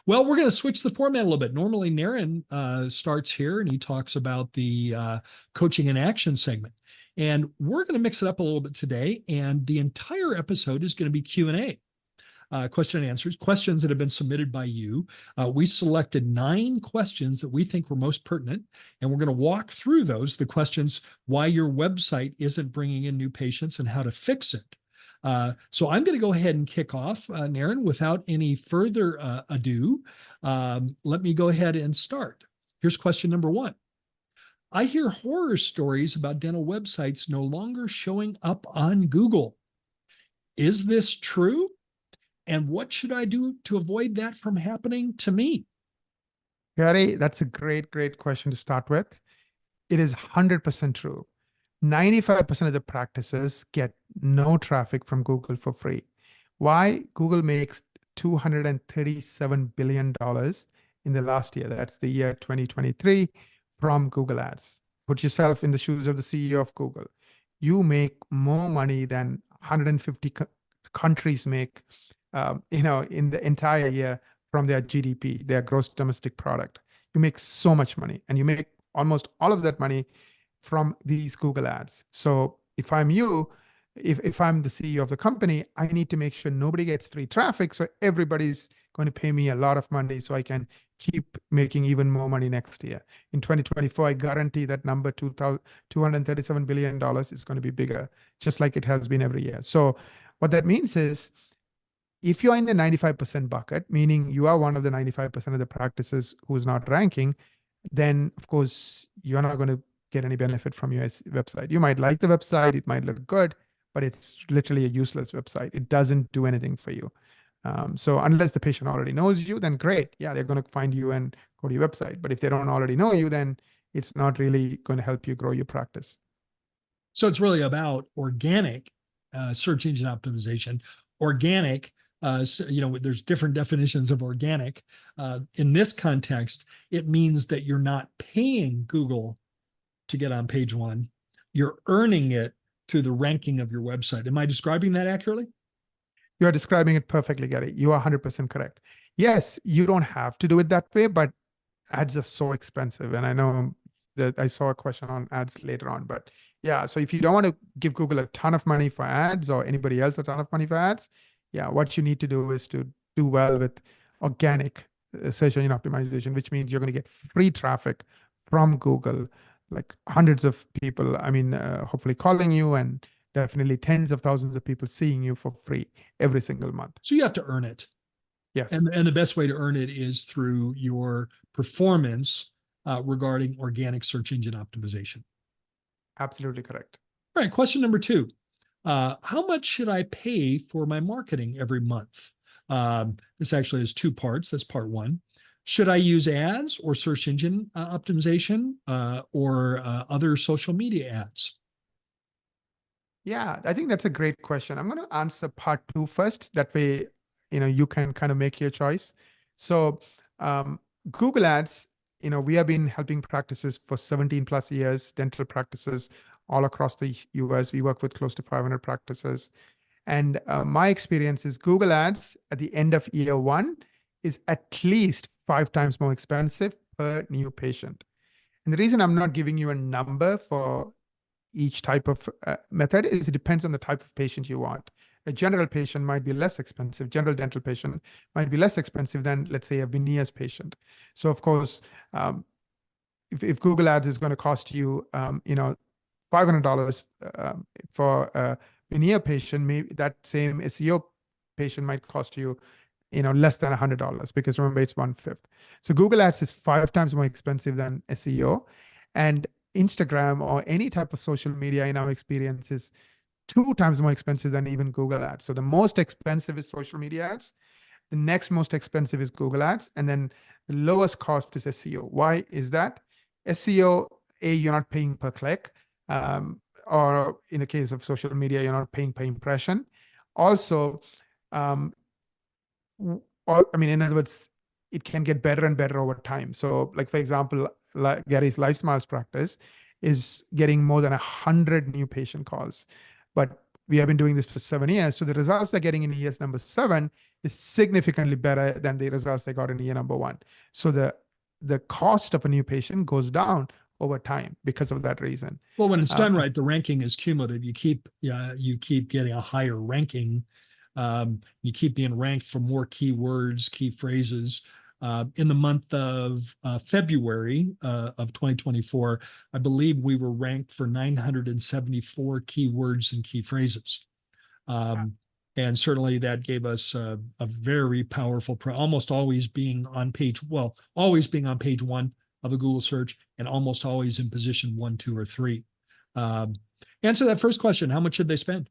Well, we're going to switch the format a little bit. Normally, Naren starts here and he talks about the coaching in action segment. And we're going to mix it up a little bit today. And the entire episode is going to be Q&A. Question and answers, questions that have been submitted by you. We selected 9 questions that we think were most pertinent, and we're going to walk through those, the questions, why your website isn't bringing in new patients and how to fix it. So I'm going to go ahead and kick off, Naren, without any further ado. Let me go ahead and start. Here's question number 1. I hear horror stories about dental websites no longer showing up on Google. Is this true? And what should I do to avoid that from happening to me? Gary, that's a great question to start with. It is 100% true. 95% of the practices get no traffic from Google for free. Why? Google makes $237 billion in the last year. That's the year 2023 from Google Ads. Put yourself in the shoes of the CEO of Google. You make more money than 150 countries make in the entire year from their GDP, their gross domestic product. You make so much money, and you make almost all of that money from these Google ads. So if I'm you, if I'm the CEO of the company, I need to make sure nobody gets free traffic. So everybody's going to pay me a lot of money so I can keep making even more money next year. In 2024, I guarantee that number, $237 billion, is going to be bigger, just like it has been every year. So what that means is, if you're in the 95% bucket, meaning you are one of the 95% of the practices who's not ranking, then of course you're not going to get any benefit from your website. You might like the website, it might look good, but it's literally a useless website. It doesn't do anything for you. So unless the patient already knows you, then great. Yeah, they're going to find you and go to your website. But if they don't already know you, then it's not really going to help you grow your practice. So it's really about organic search engine optimization. Organic, there's different definitions of organic. In this context, it means that you're not paying Google to get on page 1. You're earning it through the ranking of your website. Am I describing that accurately? You are describing it perfectly, Gary. You are 100% correct. Yes, you don't have to do it that way, but ads are so expensive. And I know that I saw a question on ads later on, but yeah, so if you don't want to give Google a ton of money for ads, or anybody else a ton of money for ads, yeah, what you need to do is to do well with organic search engine optimization, which means you're going to get free traffic from Google, like hundreds of people, hopefully calling you, and definitely tens of thousands of people seeing you for free every single month. So you have to earn it. Yes. And the best way to earn it is through your performance regarding organic search engine optimization. Absolutely correct. All right, question number 2. How much should I pay for my marketing every month? This actually has 2 parts. That's part 1. Should I use ads or search engine optimization or other social media ads? Yeah, I think that's a great question. I'm going to answer part 2 first. That way, you can kind of make your choice. So Google Ads, we have been helping practices for 17 plus years, dental practices all across the US. We work with close to 500 practices. And my experience is Google Ads at the end of year 1 is at least 5 times more expensive per new patient. And the reason I'm not giving you a number for each type of method is it depends on the type of patient you want. A general patient might be less expensive. General dental patient might be less expensive than, let's say, a veneers patient. So of course, if Google Ads is going to cost you, $500 for a veneer patient, maybe that same SEO patient might cost you, less than $100, because remember, it's 1/5. So Google Ads is 5 times more expensive than SEO, and Instagram or any type of social media, in our experience, is 2 times more expensive than even Google Ads. So the most expensive is social media ads. The next most expensive is Google Ads. And then the lowest cost is SEO. Why is that? SEO, you're not paying per click. Or in the case of social media, you're not paying per impression. Also, in other words, it can get better and better over time. So like, for example, Gary's Life Smiles practice is getting more than 100 new patient calls. But we have been doing this for 7 years. So the results they're getting in years number 7 is significantly better than the results they got in year number one. So the cost of a new patient goes down over time because of that reason. Well, when it's done Um, right, the ranking is cumulative. You keep getting a higher ranking. You keep being ranked for more keywords, key phrases. In the month of February of 2024, I believe we were ranked for 974 keywords and key phrases. And certainly that gave us a very powerful, almost always being on page, well, always being on page one of a Google search and almost always in position one, two, or three. Um, Answer that first question. How much should they spend?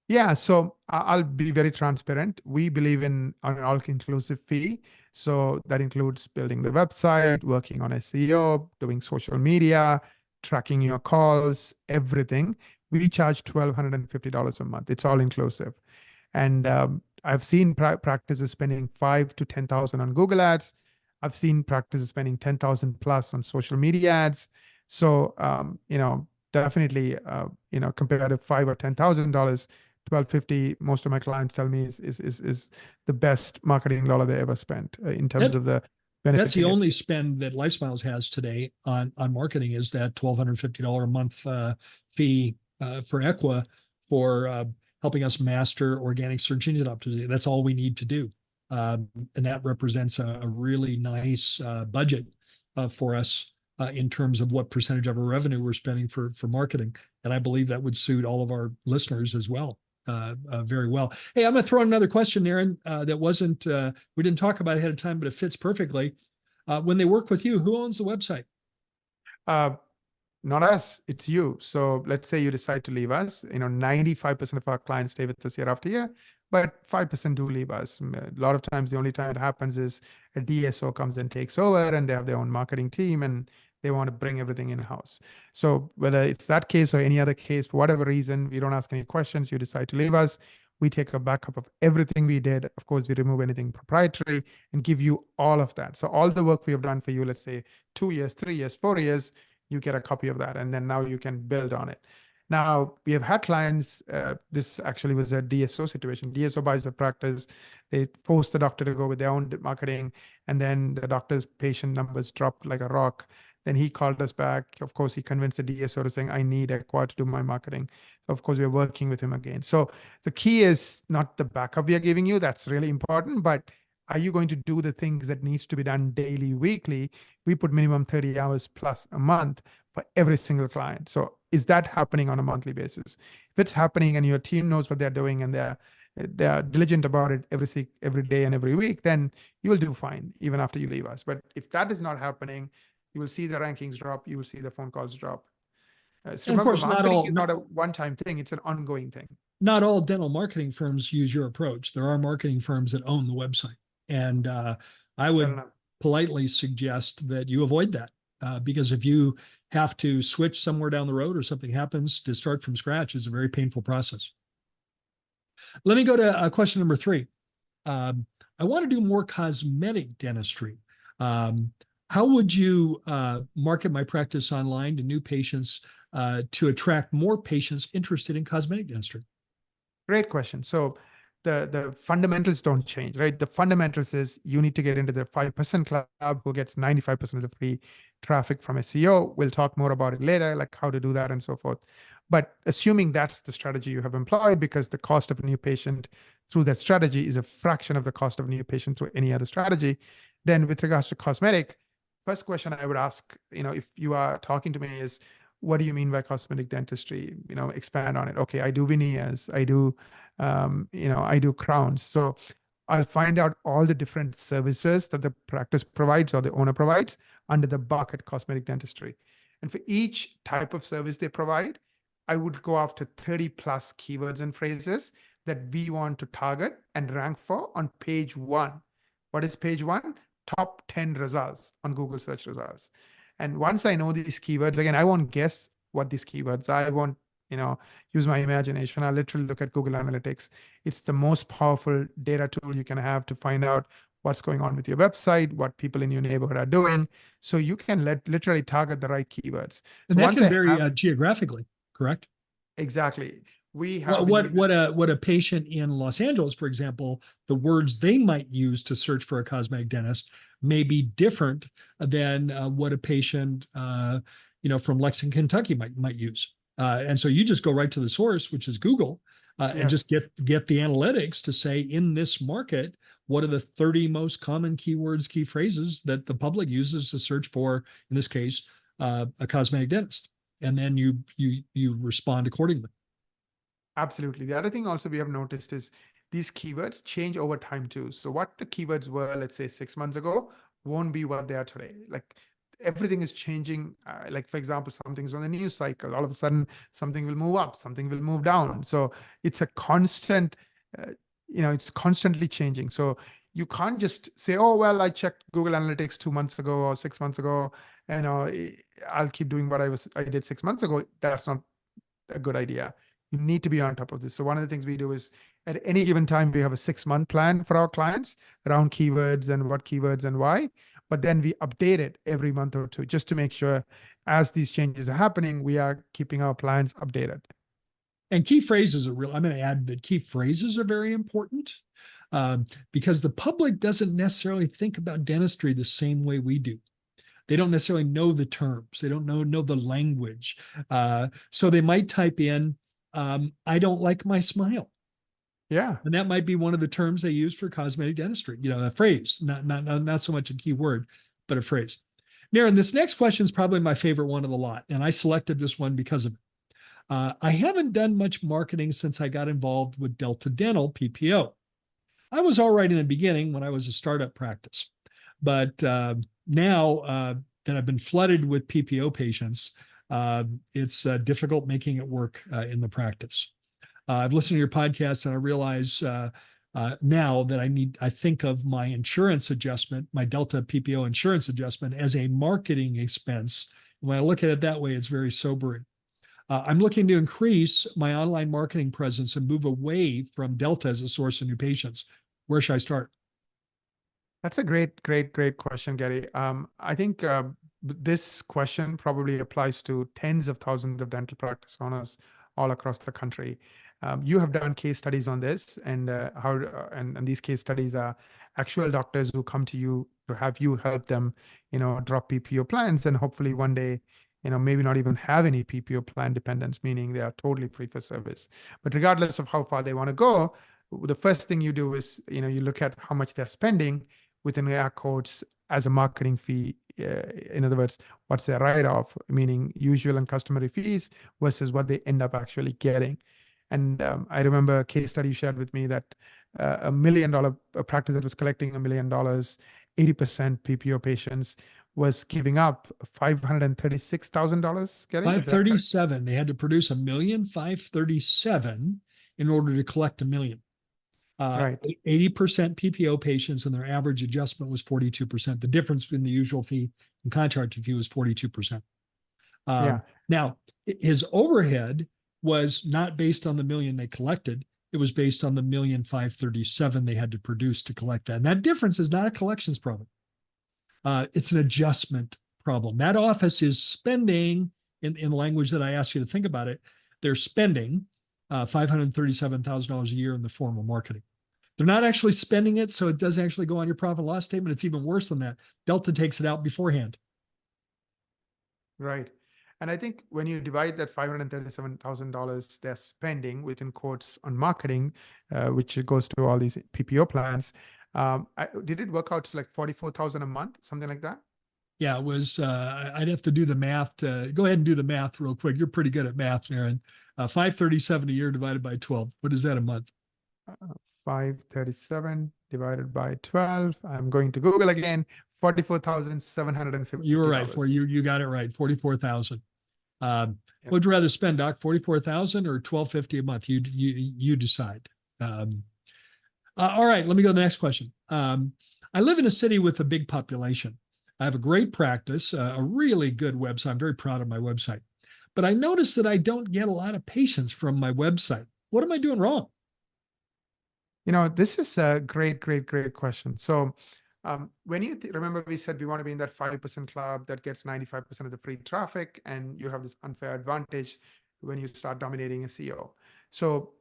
Yeah, so I'll be very transparent. We believe in an all-inclusive fee. So that includes building the website, working on SEO, doing social media, tracking your calls, everything. We charge $1,250 a month. It's all inclusive. And I've seen practices spending 5 to 10,000 on Google Ads. I've seen practices spending 10,000 plus on social media ads. So definitely compared to $5,000 or $10,000, 1250, most of my clients tell me is the best marketing dollar they ever spent in terms That of the that's benefit the they get. only spend that LifeSmiles has today on marketing is that $1,250 a month fee for Equa for helping us master organic search engine optimization. That's all we need to do, and that represents a really nice budget for us in terms of what percentage of our revenue we're spending for marketing. And I believe that would suit all of our listeners as well. Very well. Hey, I'm going to throw in another question, Aaron, that wasn't, we didn't talk about ahead of time, but it fits perfectly. When they work with you, who owns the website? Uh, Not us, it's you. So let's say you decide to leave us. 95% of our clients stay with us year after year, but 5% do leave us. A lot of times, the only time it happens is a DSO comes and takes over, and they have their own marketing team, and they want to bring everything in-house. So whether it's that case or any other case, for whatever reason, we don't ask any questions, you decide to leave us, we take a backup of everything we did. Of course, we remove anything proprietary and give you all of that. So all the work we have done for you, let's say 2 years, 3 years, 4 years, you get a copy of that, and then now you can build on it. Now, we have had clients, this actually was a DSO situation. DSO buys the practice, they force the doctor to go with their own marketing, and then the doctor's patient numbers dropped like a rock. Then he called us back. Of course, he convinced the DSO to saying, I need Equa to do my marketing. So of course, we're working with him again. So the key is not the backup we are giving you. That's really important, but are you going to do the things that needs to be done daily, weekly? We put minimum 30 hours plus a month for every single client. So is that happening on a monthly basis? If it's happening and your team knows what they're doing and they're diligent about it every day and every week, then you will do fine even after you leave us. But if that is not happening, you will see the rankings drop, you will see the phone calls drop. So And of remember, course, marketing is not a one-time thing, it's an ongoing thing. not all dental marketing firms use your approach. There are marketing firms that own the website. And I Fair would enough. politely suggest that you avoid that because if you have to switch somewhere down the road or something happens, to start from scratch is a very painful process. Let me go to question number 3. I want to do more cosmetic dentistry. How would you market my practice online to new patients to attract more patients interested in cosmetic dentistry? Great question. So the fundamentals don't change, right? The fundamentals is you need to get into the 5% club who gets 95% of the free traffic from SEO. We'll talk more about it later, like how to do that and so forth. But assuming that's the strategy you have employed, because the cost of a new patient through that strategy is a fraction of the cost of a new patient through any other strategy, then with regards to cosmetic, first question I would ask, if you are talking to me is, what do you mean by cosmetic dentistry? Expand on it. Okay, I do veneers, I do I do crowns. So I'll find out all the different services that the practice provides or the owner provides under the bucket cosmetic dentistry. And for each type of service they provide, I would go after 30 plus keywords and phrases that we want to target and rank for on page 1. What is page 1? Top 10 results on Google search results. And once I know these keywords, again, I won't guess what these keywords are. I won't use my imagination. I literally look at Google Analytics. It's the most powerful data tool you can have to find out what's going on with your website, what people in your neighborhood are doing. So you can literally target the right keywords. And So that once can I vary have geographically, correct? exactly. We What have been what doing this. what a patient in Los Angeles, for example, the words they might use to search for a cosmetic dentist may be different than what a patient from Lexington, Kentucky might use. And so you just go right to the source, which is Google, and Yes, just get the analytics to say in this market, what are the 30 most common keywords, key phrases that the public uses to search for, in this case, a cosmetic dentist, and then you respond accordingly. absolutely. The other thing also we have noticed is these keywords change over time too. So what the keywords were, let's say 6 months ago, won't be what they are today. Like everything is changing. Like for example, something's on the news cycle. All of a sudden, something will move up, something will move down. So it's a constant, uh, it's constantly changing. So you can't just say, oh, well, I checked Google Analytics 2 months ago or 6 months ago, and I'll keep doing what I did 6 months ago. That's not a good idea. You need to be on top of this. So one of the things we do is at any given time, we have a 6-month plan for our clients around keywords and what keywords and why. But then we update it every month or two just to make sure as these changes are happening, we are keeping our plans updated. And key phrases are real. I'm going to add that key phrases are very important because the public doesn't necessarily think about dentistry the same way we do. They don't necessarily know the terms. They don't know the language. So they might type in, I don't like my smile. Yeah. And that might be one of the terms they use for cosmetic dentistry, a phrase, not so much a key word, but a phrase. Naren, this next question is probably my favorite one of the lot. And I selected this one because of it. I haven't done much marketing since I got involved with Delta Dental PPO. I was all right in the beginning when I was a startup practice, but now that I've been flooded with PPO patients, it's difficult making it work in the practice. I've listened to your podcast and I realize now that I think of my insurance adjustment, my Delta PPO insurance adjustment as a marketing expense. When I look at it that way, it's very sobering. I'm looking to increase my online marketing presence and move away from Delta as a source of new patients. Where should I start? That's a great question, Gary. I think this question probably applies to tens of thousands of dental practice owners all across the country. You have done case studies on this, and and these case studies are actual doctors who come to you to have you help them, drop PPO plans, and hopefully one day, maybe not even have any PPO plan dependence, meaning they are totally free for service. But regardless of how far they want to go, the first thing you do is, you look at how much they're spending within air quotes as a marketing fee. In other words, what's their write-off, meaning usual and customary fees versus what they end up actually getting. And I remember a case study you shared with me that $1 million practice that was collecting $1 million, 80% PPO patients was giving up $536,000. Gary, is that correct? 537. They had to produce 1,537,000 in order to collect $1 million. Right. 80% PPO patients and their average adjustment was 42%. The difference between the usual fee and contracted fee was 42%. Yeah. Now, his overhead was not based on the million they collected. It was based on the 1,537,000 they had to produce to collect that. And that difference is not a collections problem. It's an adjustment problem. That office is spending, in language that I asked you to think about it, they're spending $537,000 a year in the form of marketing. They're not actually spending it, so it doesn't actually go on your profit and loss statement. It's even worse than that. Delta takes it out beforehand. Right. And I think when you divide that $537,000 they're spending within quotes on marketing, which goes to all these PPO plans, did it work out to like 44,000 a month, something like that? Yeah, it was. I'd have to do the math. Go ahead and do the math real quick. You're pretty good at math, Aaron. 537 a year divided by 12. What is that a month? 537 divided by 12. I'm going to Google again. You were right. For $44,750. you got it right. 44,000. Yep. Would you rather spend, Doc? 44,000 or 1250 a month? You decide. All right, let me go to the next question. I live in a city with a big population. I have a great practice, a really good website. I'm very proud of my website. But I notice that I don't get a lot of patients from my website. What am I doing wrong? This is a great question. So when you remember, we said we want to be in that 5% club that gets 95% of the free traffic, and you have this unfair advantage when you start dominating a SEO. So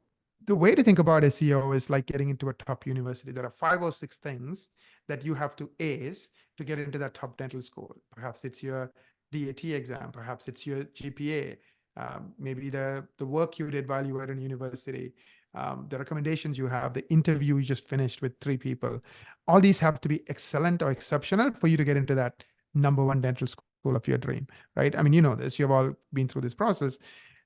the way to think about SEO is like getting into a top university. There are 5 or 6 things that you have to ace to get into that top dental school. Perhaps it's your DAT exam, perhaps it's your GPA, maybe the work you did while you were in university, the recommendations you have, the interview you just finished with 3 people. All these have to be excellent or exceptional for you to get into that #1 dental school of your dream, right? I mean, you know this, you've all been through this process.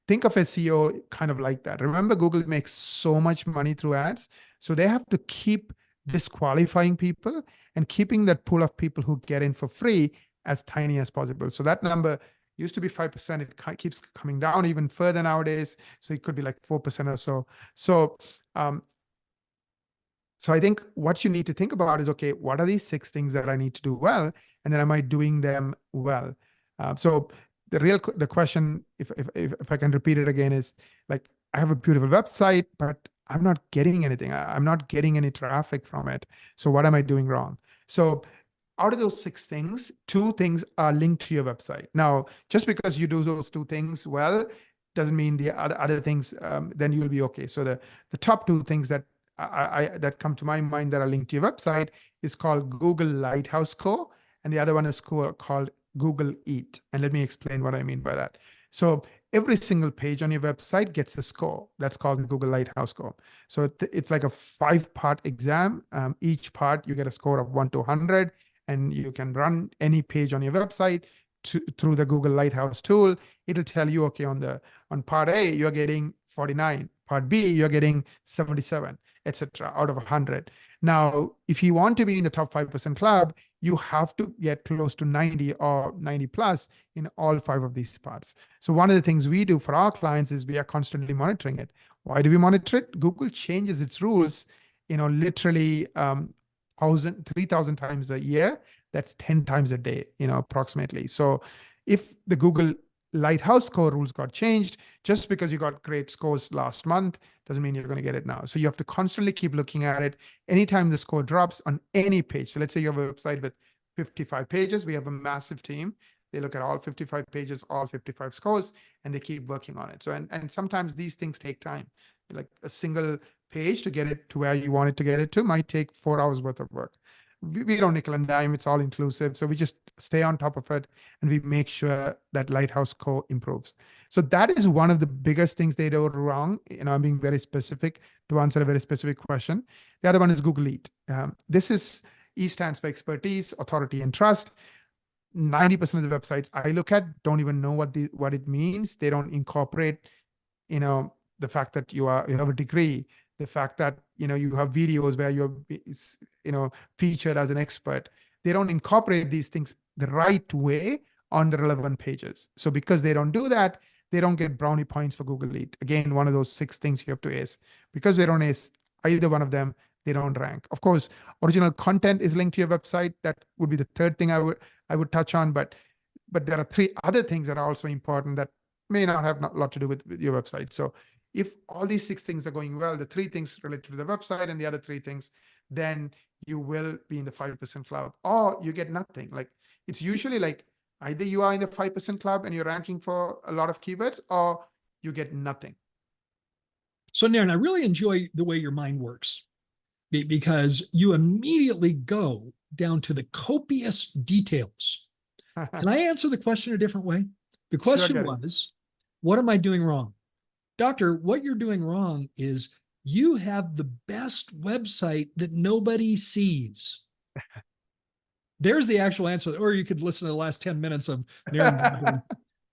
Think of SEO kind of like that. Remember, Google makes so much money through ads. So they have to keep disqualifying people and keeping that pool of people who get in for free as tiny as possible. So that number used to be 5%. It keeps coming down even further nowadays. So it could be like 4% or so. So I think what you need to think about is, okay, what are these 6 things that I need to do well? And then am I doing them well? So the question, if I can repeat it again, is like, I have a beautiful website, but I'm not getting anything. I'm not getting any traffic from it. So what am I doing wrong? So out of those 6 things, 2 things are linked to your website. Now, just because you do those 2 things well, doesn't mean the other things, then you'll be okay. So the top 2 things that that come to my mind that are linked to your website is called Google Lighthouse Score, and the other one is called Google Eat. And let me explain what I mean by that. So every single page on your website gets a score. That's called the Google Lighthouse Score. So it's like a 5-part exam. Each part you get a score of 1 to 100, and you can run any page on your website through the Google Lighthouse tool. It'll tell you, okay, on part A, you're getting 49. Part B, you're getting 77, etc. out of 100. Now, if you want to be in the top 5% club, you have to get close to 90 or 90 plus in all 5 of these parts. So one of the things we do for our clients is we are constantly monitoring it. Why do we monitor it? Google changes its rules, literally 3,000 times a year. That's 10 times a day, approximately. So if the Google Lighthouse Score rules got changed, just because you got great scores last month doesn't mean you're going to get it now. So you have to constantly keep looking at it. Anytime the score drops on any page, so let's say you have a website with 55 pages, we have a massive team. They look at all 55 pages, all 55 scores, and they keep working on it. So, and sometimes these things take time. Like a single page to get it to where you want it to get it to might take 4 hours worth of work. We don't nickel and dime, it's all inclusive. So we just stay on top of it and we make sure that Lighthouse Score improves. So that is one of the biggest things they do wrong. I'm being very specific to answer a very specific question. The other one is Google Eat. E stands for expertise, authority, and trust. 90% of the websites I look at don't even know what it means. They don't incorporate, the fact that you have a degree, the fact that you have videos where you're featured as an expert. They don't incorporate these things the right way on the relevant pages. So because they don't do that, they don't get brownie points for Google Eat. Again, one of those 6 things you have to ace. Because they don't ace either one of them, they don't rank. Of course, original content is linked to your website. That would be the third thing I would touch on. But there are 3 other things that are also important that may not have a lot to do with your website. So if all these 6 things are going well, the 3 things related to the website and the other 3 things, then you will be in the 5% club, or you get nothing. Like, it's usually like either you are in the 5% club and you're ranking for a lot of keywords, or you get nothing. So Naren, I really enjoy the way your mind works because you immediately go down to the copious details. Can I answer the question a different way? The question was, what am I doing wrong? Doctor, what you're doing wrong is you have the best website that nobody sees. There's the actual answer. Or you could listen to the last 10 minutes of Naren.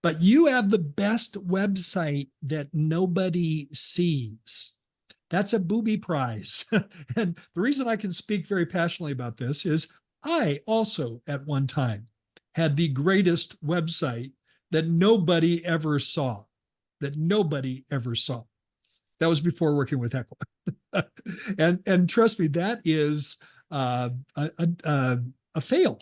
But you have the best website that nobody sees. That's a booby prize. And the reason I can speak very passionately about this is I also at one time had the greatest website that nobody ever saw. That was before working with Echo. and trust me, that is a fail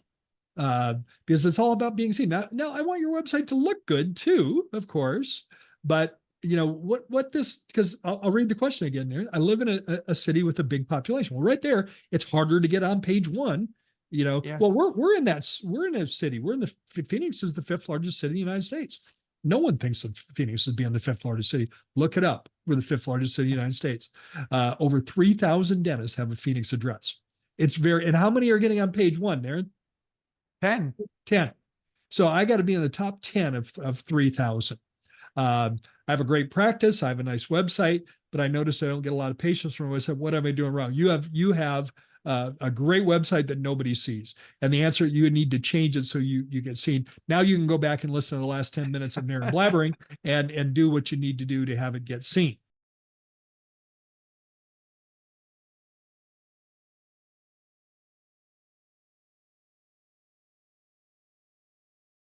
because it's all about being seen. Now, I want your website to look good too, of course, but what this, because I'll read the question again there. I live in a city with a big population. Well, right there, it's harder to get on page 1. Yes. Well, we're in a city. Phoenix is the 5th largest city in the United States. No one thinks of Phoenix as being the fifth largest city. Look it up. We're the fifth largest city in the United States. Over 3,000 dentists have a Phoenix address. It's very, and how many are getting on page one, Darren? 10. 10. So I got to be in the top 10 of 3,000. I have a great practice. I have a nice website, but I notice I don't get a lot of patients from it. I said, what am I doing wrong? You have a great website that nobody sees. And the answer, you need to change it so you get seen. Now you can go back and listen to the last 10 minutes of Darren blabbering and do what you need to do to have it get seen.